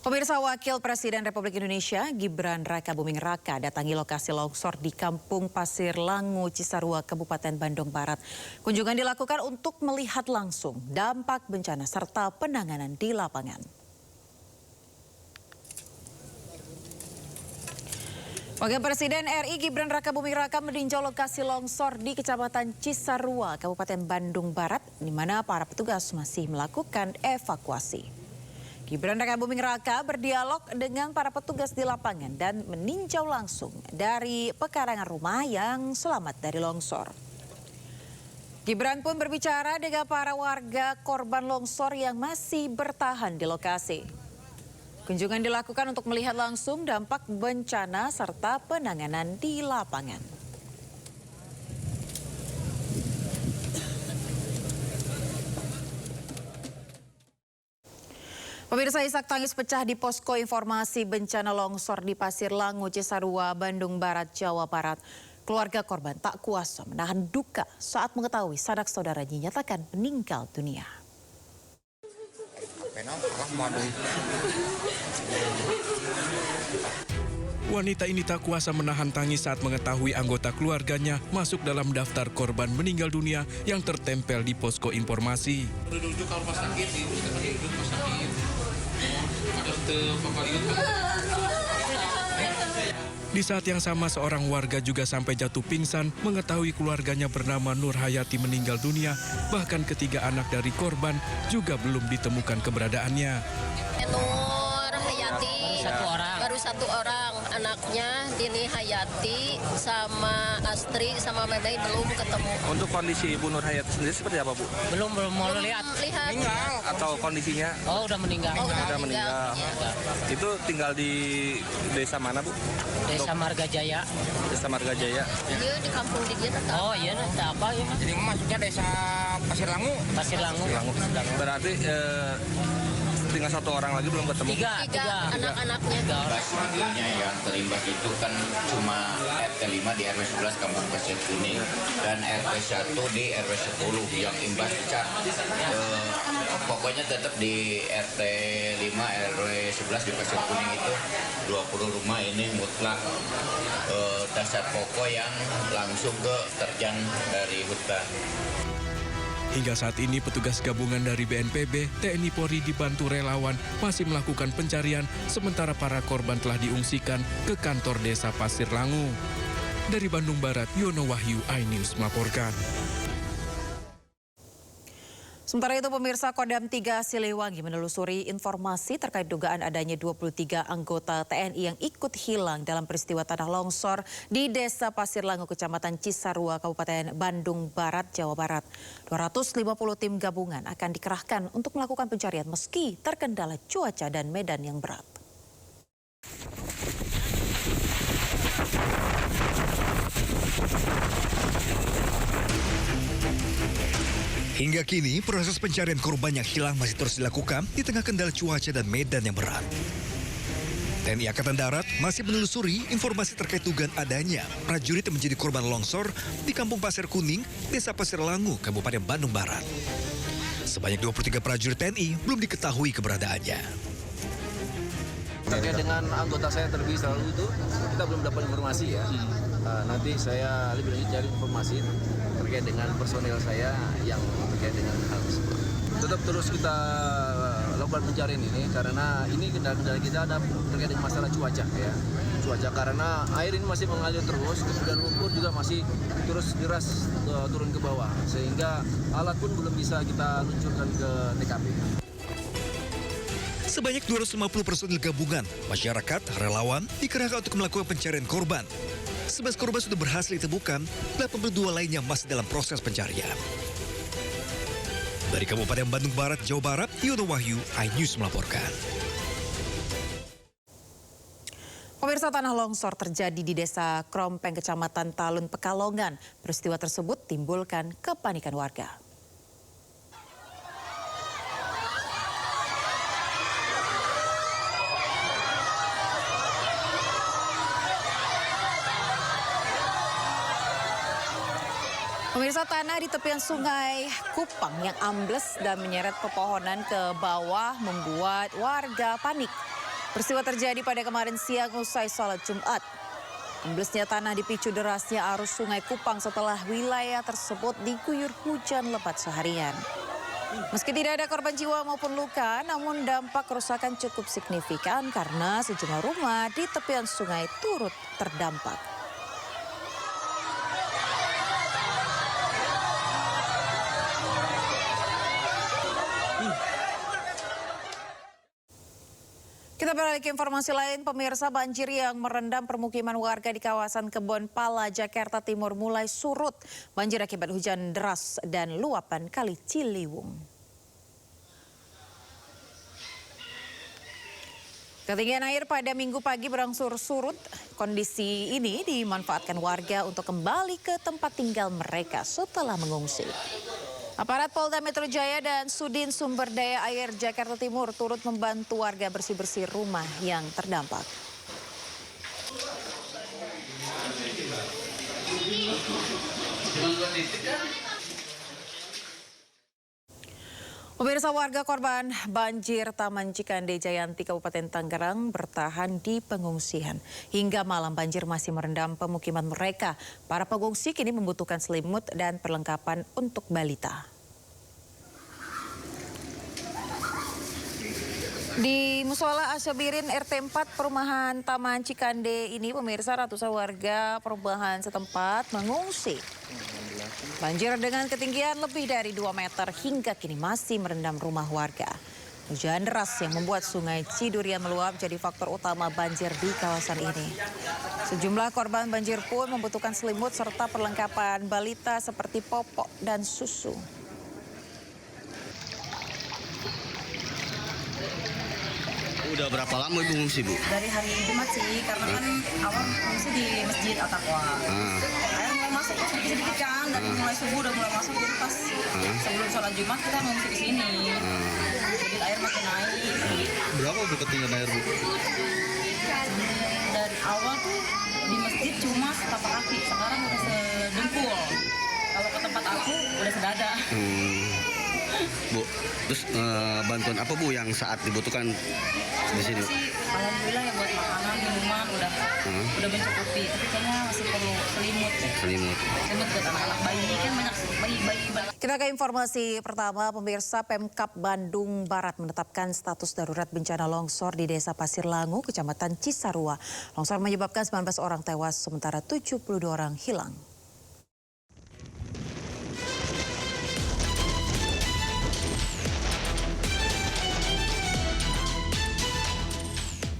Pemirsa, Wakil Presiden Republik Indonesia Gibran Rakabuming Raka datangi lokasi longsor di Kampung Pasir Langu, Cisarua, Kabupaten Bandung Barat. Kunjungan dilakukan untuk melihat langsung dampak bencana serta penanganan di lapangan. Wakil Presiden RI Gibran Rakabuming Raka meninjau lokasi longsor di Kecamatan Cisarua, Kabupaten Bandung Barat, di mana para petugas masih melakukan evakuasi. Gibran Rakabuming Raka berdialog dengan para petugas di lapangan dan meninjau langsung dari pekarangan rumah yang selamat dari longsor. Gibran pun berbicara dengan para warga korban longsor yang masih bertahan di lokasi. Kunjungan dilakukan untuk melihat langsung dampak bencana serta penanganan di lapangan. Pemirsa, isak tangis pecah di posko informasi bencana longsor di Pasir Langu, Cisarua, Bandung Barat, Jawa Barat. Keluarga korban tak kuasa menahan duka saat mengetahui sanak saudaranya dinyatakan meninggal dunia. Wanita ini tak kuasa menahan tangis saat mengetahui anggota keluarganya masuk dalam daftar korban meninggal dunia yang tertempel di posko informasi. Di saat yang sama, seorang warga juga sampai jatuh pingsan mengetahui keluarganya bernama Nur Hayati meninggal dunia. Bahkan ketiga anak dari korban juga belum ditemukan keberadaannya. Nur Hayati baru satu orang, anaknya Dini Hayati sama Astri sama Memei belum ketemu. Untuk kondisi Ibu Nur Hayati sendiri seperti apa, Bu? Belum mau lihat. Meninggal atau kondisinya? Oh, udah meninggal. Udah meninggal. Itu tinggal di desa mana, Bu? Desa Marga Jaya. Desa Marga Jaya. Dia di kampung di dia tetap. Oh iya, apa ya? Jadi masuknya desa Pasir Langu. Pasir Langu. Berarti tinggal satu orang lagi belum ketemu. Tiga anak-anaknya. Mobilnya yang terlibat itu kan cuma RT 5 di RW 11 Kampung Pasir Kuning dan RT 1 di RW 10 yang imbas pecah. Pokoknya tetap di RT 5 RW 11 di Pasir Kuning itu 20 rumah ini mutlak dasar pokok yang langsung ke terjang dari hutan. Hingga saat ini petugas gabungan dari BNPB, TNI Polri dibantu relawan masih melakukan pencarian sementara para korban telah diungsikan ke kantor desa Pasir Langu. Dari Bandung Barat, Yono Wahyu, iNews melaporkan. Sementara itu, pemirsa, Kodam 3 Siliwangi menelusuri informasi terkait dugaan adanya 23 anggota TNI yang ikut hilang dalam peristiwa tanah longsor di Desa Pasir Langu, Kecamatan Cisarua, Kabupaten Bandung Barat, Jawa Barat. 250 tim gabungan akan dikerahkan untuk melakukan pencarian meski terkendala cuaca dan medan yang berat. Hingga kini, proses pencarian korban yang hilang masih terus dilakukan di tengah kendala cuaca dan medan yang berat. TNI Angkatan Darat masih menelusuri informasi terkait dugaan adanya prajurit yang menjadi korban longsor di Kampung Pasir Kuning, Desa Pasir Langu, Kabupaten Bandung Barat. Sebanyak 23 prajurit TNI belum diketahui keberadaannya. Terkait dengan anggota saya terlebih dahulu itu, kita belum dapat informasi ya. Nanti saya lebih lanjut cari informasi terkait dengan personel saya yang terkait dengan hal tersebut. Tetap terus kita lakukan pencarian ini karena ini kendala kita ada terkait dengan masalah cuaca ya. Cuaca karena air ini masih mengalir terus dan lumpur juga masih terus deras turun ke bawah sehingga alat pun belum bisa kita luncurkan ke TKP. Sebanyak 250 personil gabungan, masyarakat, relawan dikerahkan untuk melakukan pencarian korban. 11 korban sudah berhasil ditemukan, 82 lainnya masih dalam proses pencarian. Dari Kabupaten Bandung Barat, Jawa Barat, Yono Wahyu, iNews melaporkan. Pemirsa, tanah longsor terjadi di Desa Krompeng, Kecamatan Talun, Pekalongan. Peristiwa tersebut timbulkan kepanikan warga. Pemirsa, tanah di tepian sungai Kupang yang ambles dan menyeret pepohonan ke bawah membuat warga panik. Peristiwa terjadi pada kemarin siang usai sholat Jumat. Amblesnya tanah dipicu derasnya arus Sungai Kupang setelah wilayah tersebut diguyur hujan lebat seharian. Meski tidak ada korban jiwa maupun luka, namun dampak kerusakan cukup signifikan karena sejumlah rumah di tepian sungai turut terdampak. Kita beralih ke informasi lain, pemirsa. Banjir yang merendam permukiman warga di kawasan Kebon Pala, Jakarta Timur mulai surut. Banjir akibat hujan deras dan luapan Kali Ciliwung. Ketinggian air pada Minggu pagi berangsur surut. Kondisi ini dimanfaatkan warga untuk kembali ke tempat tinggal mereka setelah mengungsi. Aparat Polda Metro Jaya dan Sudin Sumber Daya Air Jakarta Timur turut membantu warga bersih-bersih rumah yang terdampak. Pemirsa, warga korban banjir Taman Cikande Jayanti Kabupaten Tangerang bertahan di pengungsian. Hingga malam banjir masih merendam pemukiman mereka. Para pengungsi kini membutuhkan selimut dan perlengkapan untuk balita. Di Musola Asyabirin RT 4 Perumahan Taman Cikande ini, pemirsa, ratusan warga perumahan setempat mengungsi. Banjir dengan ketinggian lebih dari 2 meter hingga kini masih merendam rumah warga. Hujan deras yang membuat Sungai Cidurian meluap jadi faktor utama banjir di kawasan ini. Sejumlah korban banjir pun membutuhkan selimut serta perlengkapan balita seperti popok dan susu. Udah berapa lama Ibu ngungsi, Bu? Dari hari Jumat sih, karena kan awal ngungsi di Masjid At-Taqwa. Air mulai masuk sedikit-sedikit kan, dari mulai subuh udah mulai masuk, jadi pas sebelum sholat Jumat kita ngungsi di sini. Jadi air makin naik. Berapa Bu ketinggian air, Bu? Dari awal tuh di masjid cuma setapak kaki, sekarang udah sedengkul. Kalau ke tempat aku udah sedada. Bu, terus bantuan apa Bu yang saat dibutuhkan di sini? Alhamdulillah ya, buat makanan, minuman udah mencukupi. Tapi kayaknya masih perlu selimut. Selimut buat anak-anak bayi, kan banyak bayi. Kita ke informasi pertama, pemirsa. Pemkab Bandung Barat menetapkan status darurat bencana longsor di Desa Pasir Langu, Kecamatan Cisarua. Longsor menyebabkan 19 orang tewas, sementara 72 orang hilang.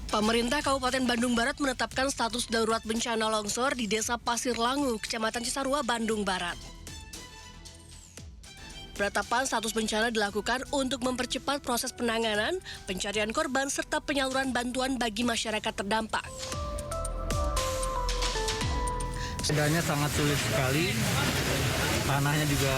Pemerintah Kabupaten Bandung Barat menetapkan status darurat bencana longsor di Desa Pasir Langu, Kecamatan Cisarua, Bandung Barat. Penetapan status bencana dilakukan untuk mempercepat proses penanganan, pencarian korban, serta penyaluran bantuan bagi masyarakat terdampak. Keadaannya sangat sulit sekali, tanahnya juga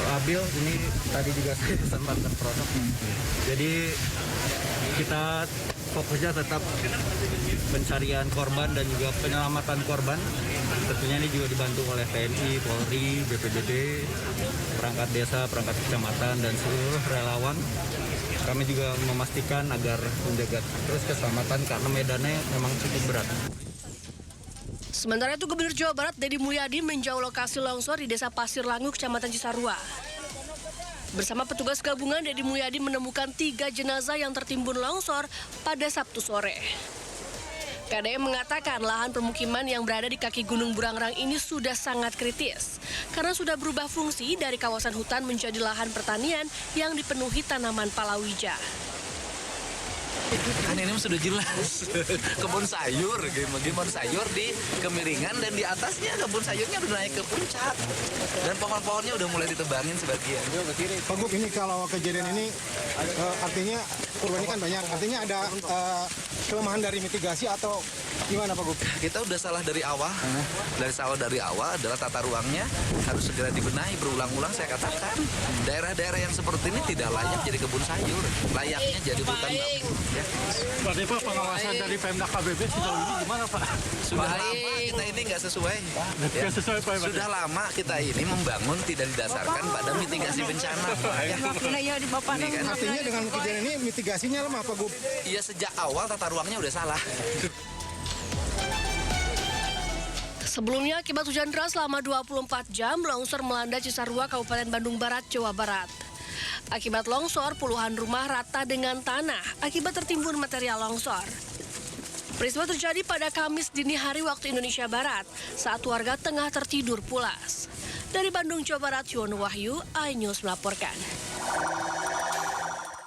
labil, ini tadi juga sempat terperosok. Jadi kita fokusnya tetap pencarian korban dan juga penyelamatan korban. Tentunya ini juga dibantu oleh TNI, Polri, BPBD, perangkat desa, perangkat kecamatan, dan seluruh relawan. Kami juga memastikan agar menjaga terus keselamatan karena medannya memang cukup berat. Sementara itu, Gubernur Jawa Barat Deddy Mulyadi meninjau lokasi longsor di Desa Pasir Langu, Kecamatan Cisarua. Bersama petugas gabungan, Deddy Mulyadi menemukan 3 jenazah yang tertimbun longsor pada Sabtu sore. KDM mengatakan lahan permukiman yang berada di kaki Gunung Burangrang ini sudah sangat kritis karena sudah berubah fungsi dari kawasan hutan menjadi lahan pertanian yang dipenuhi tanaman palawija. Kan ini sudah jelas kebun sayur, kebun sayur di kemiringan dan di atasnya kebun sayurnya udah naik ke puncak dan pohon-pohonnya udah mulai ditebangin sebagian. Pak Gub, ini kalau kejadian ini artinya korban ini kan banyak, artinya ada kelemahan dari mitigasi atau Gimana Pak Gub? Kita udah salah dari awal. Dari awal adalah tata ruangnya harus segera dibenahi. Berulang-ulang saya katakan, daerah-daerah yang seperti ini tidak layak jadi kebun sayur, layaknya jadi hutan bambu. Ya. Berarti Pak, pengawasan dari Pemda KBB sejauh ini gimana Pak? Sudah lama kita ini nggak sesuai. Ya. Sudah lama kita ini membangun tidak didasarkan pada mitigasi bencana. Ya. Ini kan. Artinya dengan kejadian ini mitigasinya lemah Pak Gub? Iya, sejak awal tata ruangnya udah salah. Sebelumnya, akibat hujan deras selama 24 jam, longsor melanda Cisarua, Kabupaten Bandung Barat, Jawa Barat. Akibat longsor, puluhan rumah rata dengan tanah akibat tertimbun material longsor. Peristiwa terjadi pada Kamis dini hari waktu Indonesia Barat, saat warga tengah tertidur pulas. Dari Bandung, Jawa Barat, Yuwono Wahyu, iNews melaporkan.